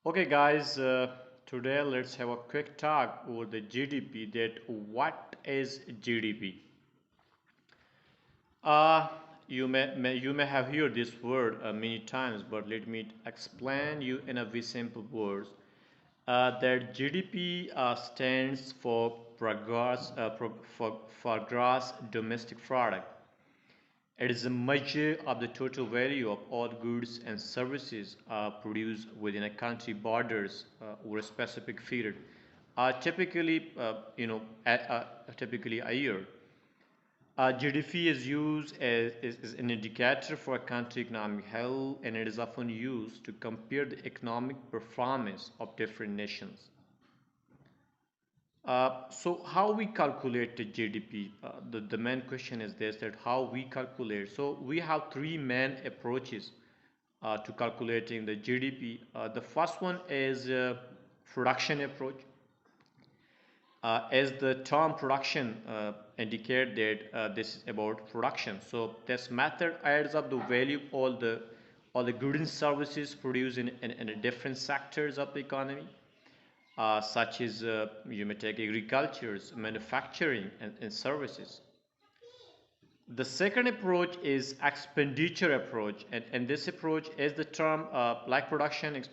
Okay, guys, today let's have a quick talk over the GDP. That what is GDP? Uh, you may have heard this word many times, but let me explain you in a very simple words. That GDP stands for for gross domestic product. It is a measure of the total value of all goods and services produced within a country borders over a specific period, typically, typically a year. GDP is used as an indicator for a country economic health, and it is often used to compare the economic performance of different nations. So how we calculate the GDP? The main question is this: that how we calculate. So we have three main approaches to calculating the GDP. The first one is production approach. As the term production indicate that this is about production. So this method adds up the value of all the goods and services produced in the different sectors of the economy, such as you may take agriculture, manufacturing, and services. The second approach is expenditure approach, and this approach is the term like production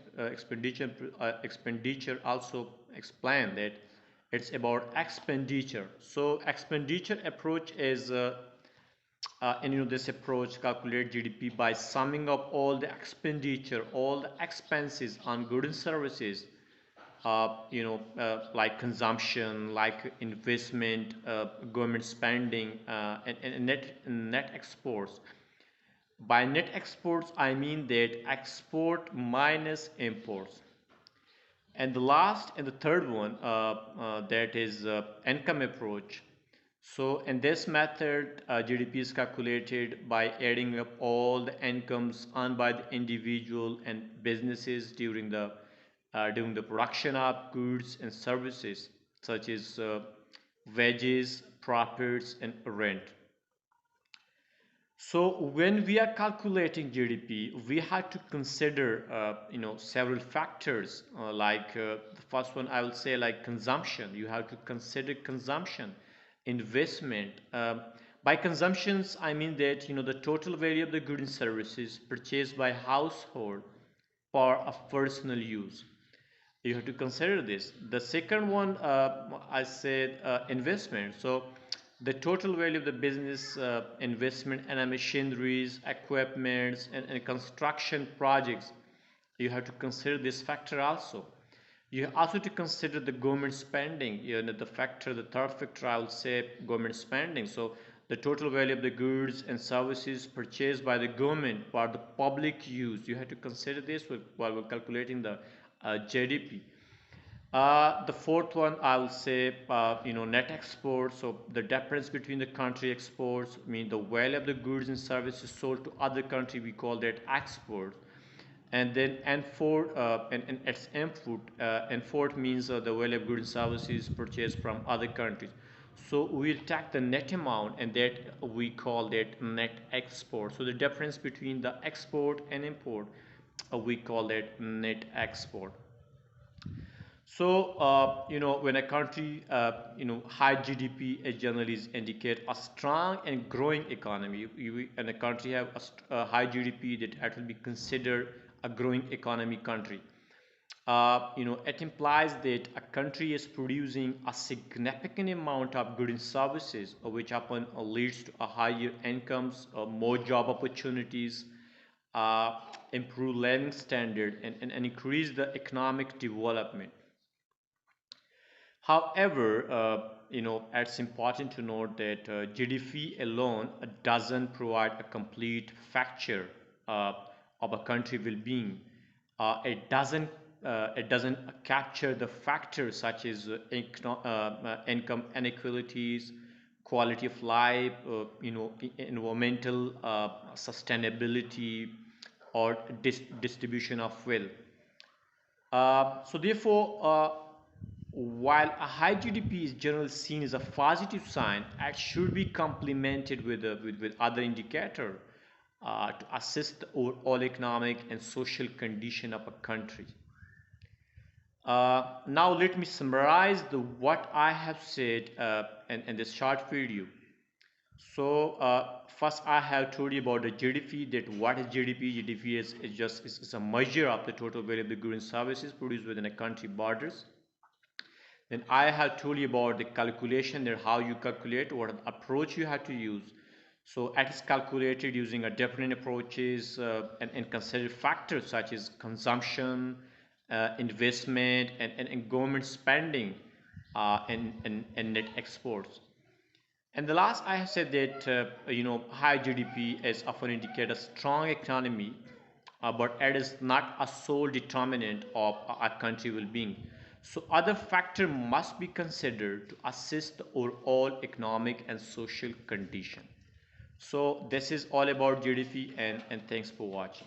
expenditure also explain that it's about expenditure. So expenditure approach is and this approach calculate GDP by summing up all the expenditure, all the expenses on goods and services, like consumption, like investment, government spending, and net exports. By net exports, I mean that export minus imports. And the last and the third one, that is income approach. So in this method, GDP is calculated by adding up all the incomes earned by the individual and businesses during the production of goods and services, such as wages, profits, and rent. So when we are calculating GDP, we have to consider several factors, the first one I will say like consumption. You have to consider consumption, investment. By consumptions, I mean that the total value of the goods and services purchased by household for a personal use. You have to consider this. The second one, I said investment. So the total value of the business investment and machineries, equipments, and construction projects, you have to consider this factor also. You have also to consider the government spending. The third factor I would say government spending. So the total value of the goods and services purchased by the government for the public use. You have to consider this while we're calculating the GDP. The fourth one, I will say, net exports. So the difference between the country exports, mean the value of the goods and services sold to other country, we call that export. And then and its input, and fourth means the value of goods and services purchased from other countries. So we'll take the net amount, and that we call that net export. So the difference between the export and import, we call that net export. So, when a country, high GDP generally indicate a strong and growing economy. And a country have a high GDP, that it will be considered a growing economy country. It implies that a country is producing a significant amount of goods and services, which often leads to a higher incomes, more job opportunities, improve living standard, and increase the economic development. However, it's important to note that GDP alone doesn't provide a complete picture uh, of a country well-being. It doesn't capture the factors such as income inequalities, quality of life, environmental sustainability, or distribution of wealth. So therefore, while a high GDP is generally seen as a positive sign, it should be complemented with other indicator to assess the overall economic and social condition of a country. Now let me summarize what I have said in this short video. So first I have told you about the GDP, that what is GDP? GDP is just is a measure of the total valuable goods and services produced within a country borders. Then I have told you about the calculation, that how you calculate, what approach you have to use. So it is calculated using a different approaches and consider factors such as consumption, investment, and government spending, and net exports. And the last, I have said that high GDP is often indicate a strong economy, but it is not a sole determinant of a country well-being. So other factor must be considered to assess the overall economic and social condition. So this is all about GDP, and thanks for watching.